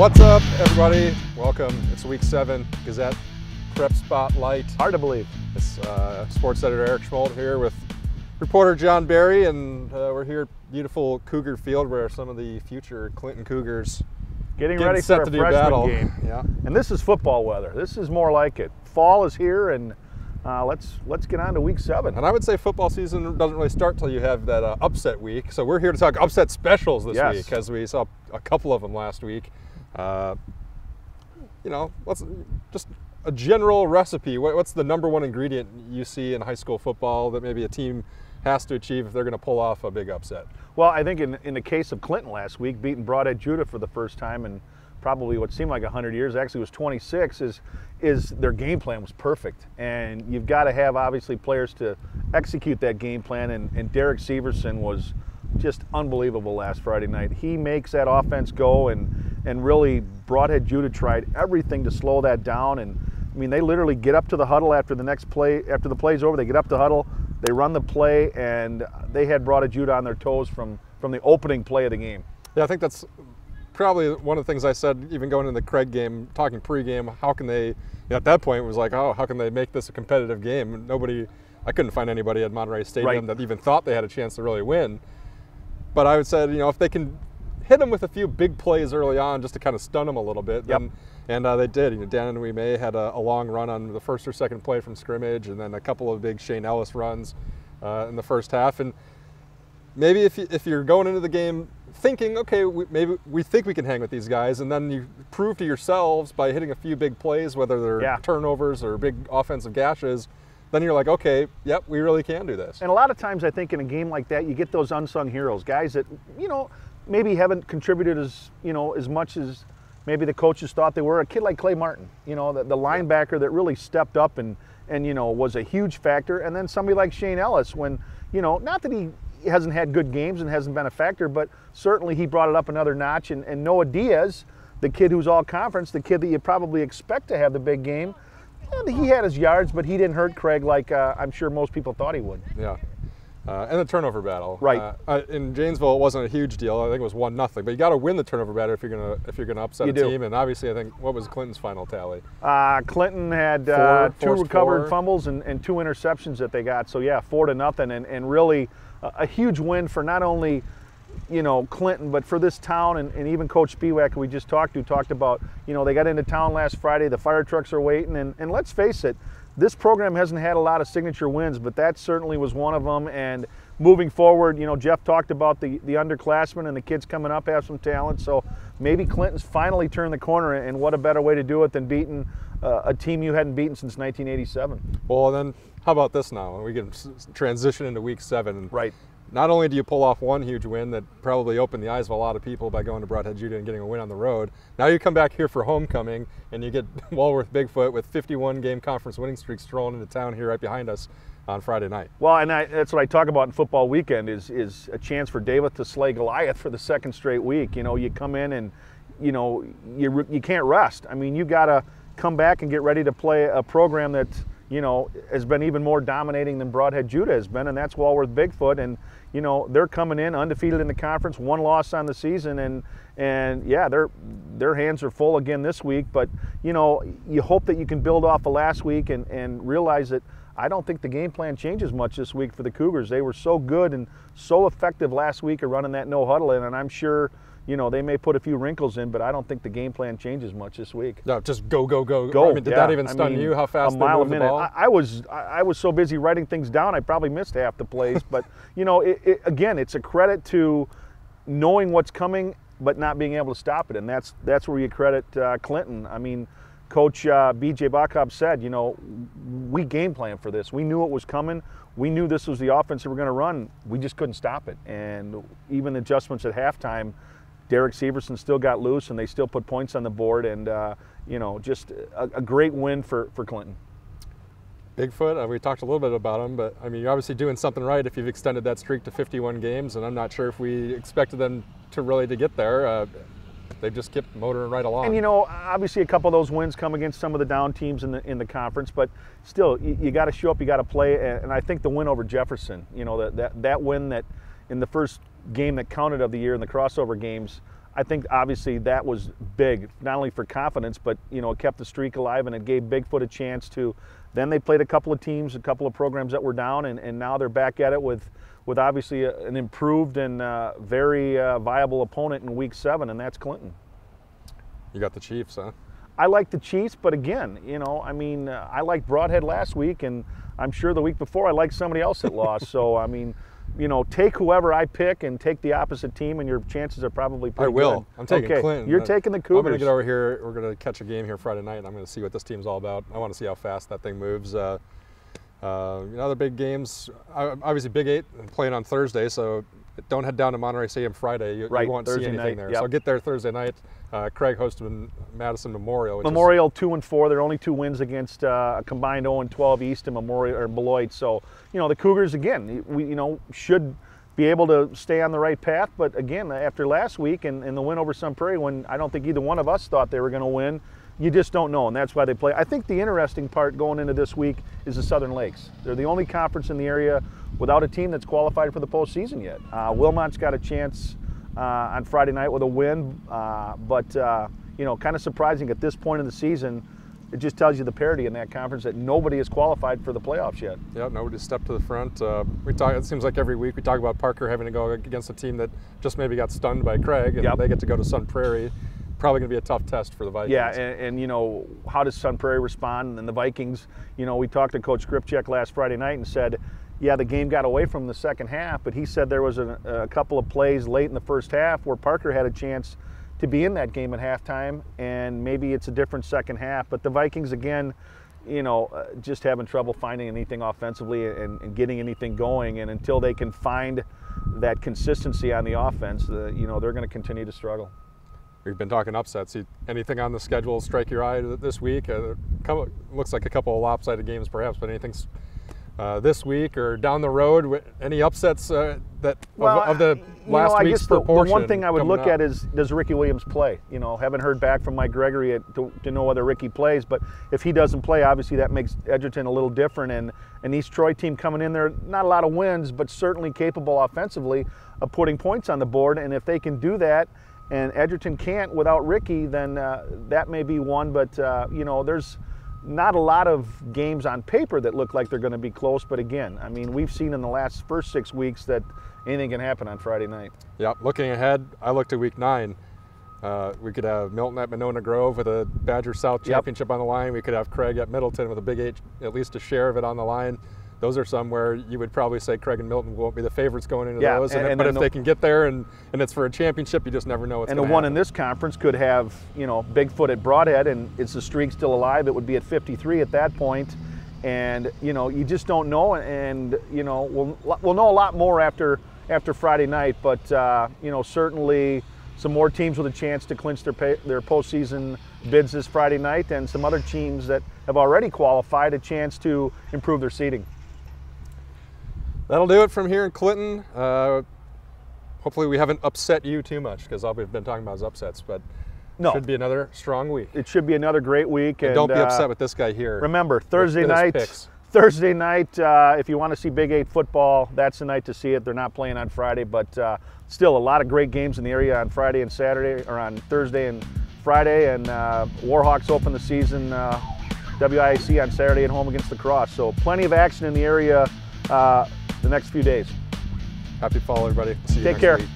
What's up, everybody? Welcome. It's week 7 Gazette Prep Spotlight. Hard to believe. It's sports editor Eric Schmold here with reporter John Barry, and we're here at beautiful Cougar Field where some of the future Clinton Cougars getting ready for a freshman game. Yeah. And this is football weather. This is more like it. Fall is here, and let's get on to week 7. And I would say football season doesn't really start till you have that upset week. So we're here to talk upset specials this week, because we saw a couple of them last week. Let's just a general recipe. What's the number one ingredient you see in high school football that maybe a team has to achieve if they're going to pull off a big upset? Well, I think in the case of Clinton last week, beating Broadhead Judah for the first time in probably what seemed like 100 years, actually was 26, is their game plan was perfect. And you've got to have, obviously, players to execute that game plan, and Derek Severson was just unbelievable last Friday night. He makes that offense go, and really Broadhead Judah tried everything to slow that down. And I mean, they literally get up to the huddle after the next play, after the play's over, they get up to huddle, they run the play, and they had Broadhead Judah on their toes from the opening play of the game. Yeah, I think that's probably one of the things I said, even going into the Craig game, talking pregame. How can they, at that point it was like, oh, how can they make this a competitive game? I couldn't find anybody at Monterey Stadium that even thought they had a chance to really win. But I would say, if they can hit them with a few big plays early on just to kind of stun them a little bit, then, and they did. Dan and May had a long run on the first or second play from scrimmage, and then a couple of big Shane Ellis runs in the first half. And maybe if you're going into the game thinking, okay, maybe we think we can hang with these guys, and then you prove to yourselves by hitting a few big plays, whether they're turnovers or big offensive gashes, then you're like, okay, yep, we really can do this. And a lot of times I think in a game like that, you get those unsung heroes, guys that, maybe haven't contributed as much as maybe the coaches thought they were. A kid like Clay Martin, the linebacker that really stepped up and was a huge factor. And then somebody like Shane Ellis, when, not that he hasn't had good games and hasn't been a factor, but certainly he brought it up another notch. And Noah Diaz, the kid who's all conference, the kid that you probably expect to have the big game, he had his yards, but he didn't hurt Craig like I'm sure most people thought he would. Yeah. And the turnover battle. Right. In Janesville, it wasn't a huge deal. I think it was 1-0. But you got to win the turnover battle if you're gonna upset a team. And obviously, I think, what was Clinton's final tally? Clinton had two recovered fumbles and 2 interceptions that they got. So yeah, 4-0, and really a huge win for not only Clinton, but for this town, and even Coach Spiewak, who we just talked about. They got into town last Friday. The fire trucks are waiting, and let's face it. This program hasn't had a lot of signature wins, but that certainly was one of them. And moving forward, Jeff talked about the underclassmen and the kids coming up have some talent. So maybe Clinton's finally turned the corner, and what a better way to do it than beating a team you hadn't beaten since 1987. Well, then how about this now? We can transition into week 7. Right. Not only do you pull off one huge win that probably opened the eyes of a lot of people by going to Broadhead Judah and getting a win on the road, now you come back here for homecoming and you get Walworth Bigfoot with 51 game conference winning streak strolling into town here right behind us on Friday night. Well, and that's what I talk about in football weekend is a chance for David to slay Goliath for the second straight week. You come in and you can't rest. I mean, you got to come back and get ready to play a program that has been even more dominating than Broadhead Judah has been, and that's Walworth Bigfoot. And they're coming in undefeated in the conference, 1 loss on the season, and yeah, their hands are full again this week. But you hope that you can build off of last week and realize that I don't think the game plan changes much this week for the Cougars. They were so good and so effective last week of running that no huddle in, and I'm sure they may put a few wrinkles in, but I don't think the game plan changes much this week. No, just go. I mean, did that even stun you? How fast they moved the ball? I was so busy writing things down, I probably missed half the plays. But again, it's a credit to knowing what's coming, but not being able to stop it, and that's where you credit Clinton. I mean, Coach B.J. Bachab said, we game planned for this. We knew it was coming. We knew this was the offense that we're going to run. We just couldn't stop it. And even the adjustments at halftime, Derek Severson still got loose, and they still put points on the board. And, just a great win for Clinton. Bigfoot, we talked a little bit about him, but I mean, you're obviously doing something right if you've extended that streak to 51 games, and I'm not sure if we expected them to get there. They just kept motoring right along. And obviously a couple of those wins come against some of the down teams in the conference, but still, you got to show up, you got to play. And I think the win over Jefferson, that win that in the first game that counted of the year in the crossover games, I think obviously that was big, not only for confidence, but it kept the streak alive and it gave Bigfoot a chance to. Then they played a couple of teams, a couple of programs that were down, and now they're back at it with obviously an improved and very viable opponent in Week 7, and that's Clinton. You got the Chiefs, huh? I like the Chiefs, but again, I liked Broadhead last week, and I'm sure the week before I liked somebody else that lost. So, take whoever I pick and take the opposite team, and your chances are probably pretty good. I will. I'm taking Clinton. You're taking the Cougars. I'm going to get over here. We're going to catch a game here Friday night, and I'm going to see what this team's all about. I want to see how fast that thing moves. Other big games, obviously Big 8 playing on Thursday, so don't head down to Monterey Stadium Friday. You won't see anything night, there. Yep. So get there Thursday night. Craig hosted Madison Memorial. Memorial 2-4. There are only 2 wins against a combined 0-12 East and Memorial or Beloit. So the Cougars again, we should be able to stay on the right path. But again, after last week and the win over Sun Prairie, when I don't think either one of us thought they were going to win, you just don't know, and that's why they play. I think the interesting part going into this week is the Southern Lakes. They're the only conference in the area without a team that's qualified for the postseason yet. Wilmot's got a chance on Friday night with a win, but kind of surprising at this point in the season. It just tells you the parity in that conference that nobody is qualified for the playoffs yet. Yeah, nobody's stepped to the front. It seems like every week we talk about Parker having to go against a team that just maybe got stunned by Craig, and they get to go to Sun Prairie. Probably going to be a tough test for the Vikings. Yeah, and how does Sun Prairie respond? And the Vikings, we talked to Coach Skripchek last Friday night and said, yeah, the game got away from the second half, but he said there was a couple of plays late in the first half where Parker had a chance to be in that game at halftime, and maybe it's a different second half. But the Vikings, again, just having trouble finding anything offensively and getting anything going, and until they can find that consistency on the offense, they're going to continue to struggle. We've been talking upsets. Anything on the schedule strike your eye this week? Looks like a couple of lopsided games perhaps, but anything this week or down the road? Any upsets of the last week's proportion? The one thing I would look at is, does Ricky Williams play? Haven't heard back from Mike Gregory to know whether Ricky plays, but if he doesn't play, obviously that makes Edgerton a little different. And East Troy team coming in there, not a lot of wins, but certainly capable offensively of putting points on the board. And if they can do that, and Edgerton can't without Ricky, then that may be one. But, there's not a lot of games on paper that look like they're going to be close. But again, we've seen in the first 6 weeks that anything can happen on Friday night. Yeah, looking ahead, I looked at Week 9. We could have Milton at Monona Grove with a Badger South championship on the line. We could have Craig at Middleton with a Big 8, at least a share of it on the line. Those are some where you would probably say Craig and Milton won't be the favorites going into those. But if they can get there and it's for a championship, you just never know what's going to happen. And the one in this conference could have, Bigfoot at Broadhead, and it's the streak still alive. It would be at 53 at that point. And, you just don't know. And, we'll know a lot more after Friday night. But, certainly some more teams with a chance to clinch their postseason bids this Friday night, and some other teams that have already qualified a chance to improve their seeding. That'll do it from here in Clinton. Hopefully we haven't upset you too much, because all we've been talking about is upsets, but it should be another strong week. It should be another great week. And don't be upset with this guy here. Remember, Thursday night, if you want to see Big 8 football, that's the night to see it. They're not playing on Friday, but still a lot of great games in the area on Friday and Saturday, or on Thursday and Friday, and Warhawks open the season, WIAC on Saturday at home against the Cross. So plenty of action in the area the next few days. Happy fall, everybody. See you next week.